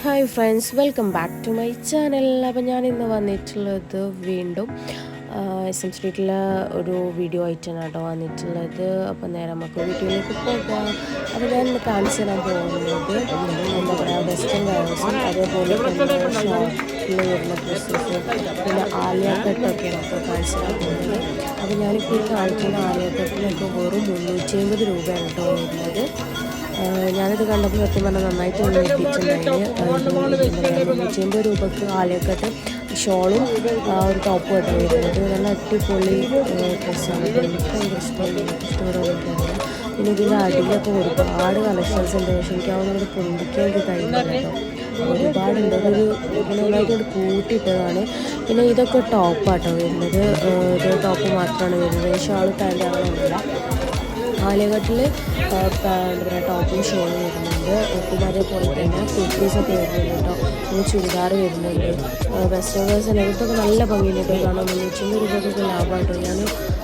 Hi friends, welcome back to my channel. അപ്പോൾ ഞാൻ ഇന്ന് വന്നിട്ടുള്ളത് വീണ്ടും എസ് എം സ്ട്രീറ്റിലെ ഒരു വീഡിയോ ആയിട്ടാണ് കേട്ടോ വന്നിട്ടുള്ളത്. അപ്പോൾ നേരെ നമുക്ക് വീഡിയോയിലേക്ക് പോകാം. അപ്പോൾ ഞാൻ ഇന്ന് കാണിച്ചു തരാൻ പോകുന്നത് എന്താ പറയുക, വെസ്റ്റേൺ വെയർസും അതേപോലെ തന്നെ ഷോപ്പിൽ വരുന്ന ഡ്രസ്സസ്, പിന്നെ ആലിയ കട്ടൊക്കെയാണ് ഇപ്പോൾ കാണിച്ചു തരാൻ പോകുന്നത്. അപ്പോൾ ഞാനിപ്പോൾ ഈ കാണിക്കുന്ന ആലിയ കട്ടിനൊക്കെ വെറും 350 രൂപയാണ് കേട്ടോ വരുന്നത്. ഞാനിത് കണ്ടപ്പോൾ സത്യം പറഞ്ഞാൽ നന്നായിട്ട് എത്തിയിട്ടുണ്ടായിരുന്നു. 350 രൂപക്ക് ആലിയക്കട്ട് ഷോളും ഒരു ടോപ്പ് കേട്ടോ വരുന്നത്. നല്ല അടിപൊളി ഡ്രസ്സാണ്. എനിക്ക് ഭയങ്കര ഇഷ്ടപ്പെടുന്നുണ്ടായിരുന്നു. പിന്നെ ഇതിൻ്റെ അടിയിലൊക്കെ ഒരുപാട് കളക്ഷൻസ് ഉണ്ട്. പക്ഷേ എനിക്ക് അതൊന്നും പൊന്തിക്കാൻ എനിക്ക് കഴിയുന്നില്ല കേട്ടോ. ഒരുപാടുണ്ട്. അതൊരു നന്നായിട്ട് കൂട്ടിയിട്ടതാണ്. പിന്നെ ഇതൊക്കെ ടോപ്പാട്ടോ വരുന്നത്. ഇത് ടോപ്പ് മാത്രമാണ് വരുന്നത്. ഷാള് പാൻറ്റ് അങ്ങനെയൊന്നുമില്ല. ആലിയക്കട്ടിൽ എന്താ പറയുക, ടോപ്പും ഷോളും വരുന്നുണ്ട്. പിന്നെ അതേപോലെ തന്നെ കുർത്തീസൊക്കെ വരുന്നുണ്ട് കേട്ടോ. പിന്നെ ചുരിദാർ വരുന്നുണ്ട്. വെസ്റ്റേൺ വേഴ്സ് എല്ലാം ഇതൊക്കെ നല്ല ഭംഗിയുണ്ട് കാരണം 350 രൂപയ്ക്കൊക്കെ ലാഭമായിട്ടോ. ഞാൻ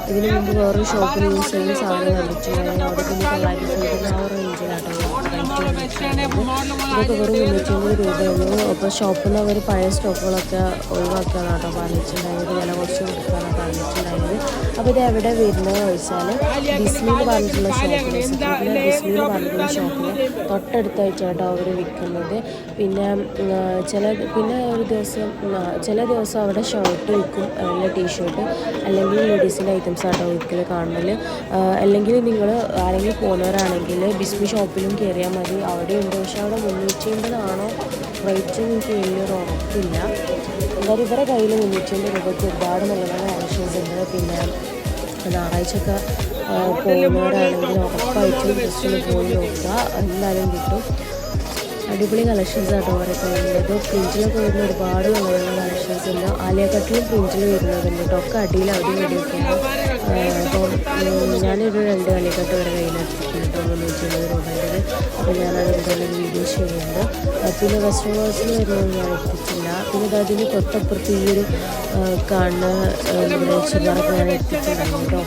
ഇതിന് മുമ്പ് വേറൊരു ഷോപ്പിൽ യൂസ് ചെയ്യുന്ന സാധനം കണ്ടിട്ടുണ്ടായിരുന്നു. അവിടെ പിന്നെ 950 ആ റേഞ്ചിലാട്ടോ ഇതൊക്കെ വെറും 350 രൂപയുള്ളൂ. അപ്പോൾ ഷോപ്പിൽ നിന്ന് അവർ പഴയ സ്റ്റോക്കുകളൊക്കെ ഒഴിവാക്കുകയാണ് കേട്ടോ പറഞ്ഞിട്ടുണ്ടായത്. വില കുറച്ച് കൊടുക്കാനാണ് പറഞ്ഞിട്ടുണ്ടായത്. അപ്പോൾ ഇത് എവിടെ വരുന്നത് ചോദിച്ചാൽ ഡിസ്നിന്ന് പറഞ്ഞിട്ടുള്ള ഷോപ്പിൽ, ഡിസ്നിന്ന് പറഞ്ഞിട്ടുള്ള ഷോപ്പിൽ തൊട്ടടുത്തായിട്ടാട്ടോ അവർ വിൽക്കുന്നത്. പിന്നെ ചില ദിവസം അവിടെ ഷർട്ട് വിൽക്കും, അല്ലെങ്കിൽ ടീഷർട്ട്, അല്ലെങ്കിൽ ലേഡീസിൻ്റെ ഐറ്റംസ് ആട്ടോ വിൽക്കൽ കാണൽ. അല്ലെങ്കിൽ നിങ്ങൾ ആരെങ്കിലും പോകുന്നവരാണെങ്കിൽ ബിസ്മി ഷോപ്പിലും കയറിയാൽ മതി, അവിടെ ഉണ്ട്. പക്ഷേ അവിടെ 350 റേറ്റ് എനിക്ക് വലിയൊരു ഉറപ്പില്ല. എന്തായാലും ഇവരുടെ കയ്യിൽ 350 രൂപയ്ക്ക് ഒരുപാട് നല്ല നല്ല കളക്ഷൻസ് ഉണ്ട്. പിന്നെ ഞായറാഴ്ചയൊക്കെ പോകുന്നവരാണെങ്കിൽ ഉറപ്പായിട്ടും ജസ്റ്റ് പോയി നോക്കുക, എന്തായാലും കിട്ടും. അടിപൊളി കളക്ഷൻസ് ആട്ടോ അവരൊക്കെ വരുന്നത്. പ്രിൻറ്റിലൊക്കെ വരുന്ന ഒരുപാട് നല്ല നല്ല കളക്ഷൻസ് ഉണ്ട്. ആലിയ കട്ടിലും പ്രിൻറ്റിൽ വരുന്നതുണ്ട് കേട്ടോ. ഒക്കെ അടിയിൽ അവിടെയും ഇവിടെയൊക്കെയാണ്. അപ്പോൾ ഞാനൊരു 2 ആലിയക്കട്ട് വരെ കയ്യിലെത്തിയിട്ടുണ്ട് കേട്ടോ, 350 രൂപേൻ്റെത്. അപ്പോൾ ഞാനത് എന്തായാലും വീഡിയോ ചെയ്യുന്നുണ്ട്. പിന്നെ വെസ്റ്റേൺ വേഴ്സിൽ വരുന്നത് ഞാൻ എത്തിച്ചില്ല. പിന്നെ അതിന് തൊട്ടപ്പുറത്ത് ഈ ഒരു കാണുന്ന ചുരിദാറൊക്കെ ഞാൻ എത്തിച്ചിട്ടുണ്ടായിരുന്നു കേട്ടോ.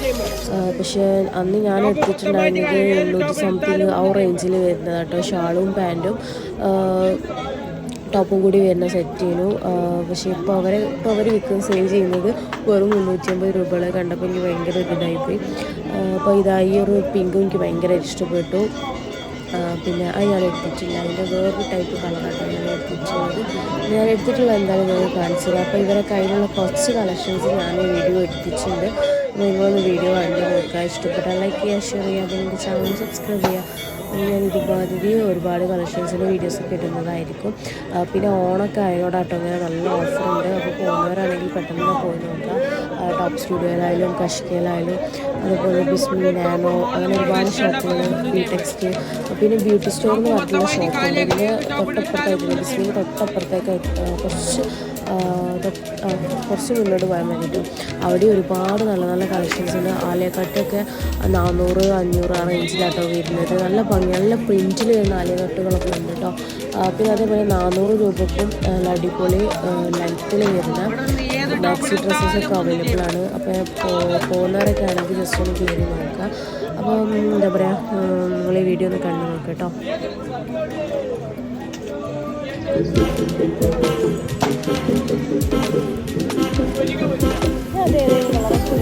പക്ഷേ അന്ന് ഞാൻ എടുത്തിട്ടുണ്ടായിരുന്നത് 800 സംതിങ് ആ റേഞ്ചിൽ വരുന്നത് കേട്ടോ. ഷാളും പാൻറ്റും ടോപ്പും കൂടി വരുന്ന സെറ്റ് ചെയ്യുന്നു. പക്ഷേ ഇപ്പോൾ അവർ വിൽക്കുന്ന സെയിൽ ചെയ്യുന്നത് വെറും 350 രൂപകൾ കണ്ടപ്പോൾ എനിക്ക് ഭയങ്കര ഒരു ഇതായിപ്പോയി. അപ്പോൾ ഈ ഒരു പിങ്കും എനിക്ക് ഭയങ്കര ഇഷ്ടപ്പെട്ടു. പിന്നെ അത് ഞാൻ എടുത്തിട്ടില്ല. അതിൻ്റെ വേറൊരു ടൈപ്പ് കളറാട്ടോ ഞാൻ എടുത്തിട്ടുള്ള എന്തായാലും ഞാൻ കാണിച്ചത്. അപ്പോൾ ഇവരെ കയ്യിലുള്ള കുറച്ച് കളക്ഷൻസ് ഞാൻ വീഡിയോ എടുത്തിട്ടുണ്ട്. നിങ്ങളൊന്ന് വീഡിയോ കണ്ടു നോക്കുക. ഇഷ്ടപ്പെട്ടാൽ ലൈക്ക് ചെയ്യുക, ഷെയർ ചെയ്യുക, അപ്പോൾ എൻ്റെ ചാനൽ സബ്സ്ക്രൈബ് ചെയ്യുക. ഞാൻ ഇതുമാതിരി ഒരുപാട് കളക്ഷൻസിൻ്റെ വീഡിയോസൊക്കെ ഇടുന്നതായിരിക്കും. പിന്നെ ഓണൊക്കെ ആയതോടാട്ടോ അങ്ങനെ നല്ല ഓഫറുണ്ട്. അപ്പോൾ പോകുന്നവരാണെങ്കിൽ പെട്ടെന്ന് പോയി നോക്കുക. ടോപ്പ് സ്റ്റുഡിയോയിലായാലും കഷ്കയിലായാലും അതുപോലെ ബിസ്മി, നാനോ, അങ്ങനെ ഒരുപാട് ഷോപ്പുകൾ, ബ്യൂടെക്സ്റ്റ്, പിന്നെ ബ്യൂട്ടി സ്റ്റോർ എന്ന് പറഞ്ഞിട്ടുള്ള ഷോപ്പുണ്ട്. ഇതിന് തൊട്ടപ്പുറത്തായിട്ട് ബിസ്മിന് തൊട്ടപ്പുറത്തേക്കായിട്ട് കുറച്ച് മുന്നോട്ട് പോയാൽ വേണ്ടിയിട്ടും അവിടെ ഒരുപാട് നല്ല നല്ല കളക്ഷൻസ് ഉണ്ട്. ആലിയക്കട്ടൊക്കെ 400, 500 ആ റേഞ്ചിലാട്ടോ വരുന്നത്. നല്ല പ്രിൻറ്റിൽ വരുന്ന ആലിയക്കട്ടുകളൊക്കെ ഉണ്ട് കേട്ടോ. പിന്നെ അതേപോലെ 400 രൂപയ്ക്കും അടിപൊളി ലെങ്ത്തിൽ വരുന്ന മാക്സി ഡ്രസ്സസൊക്കെ അവൈലബിൾ ആണ്. അപ്പോൾ പോകുന്നവരൊക്കെ ആണെങ്കിൽ ജസ്റ്റ് ഒന്ന് കയറി നോക്കുക. അപ്പം എന്താ പറയുക, നിങ്ങൾ ഈ വീഡിയോ ഒന്ന് കണ്ടു നോക്കുക കേട്ടോ. അതെ കളറൊക്കെ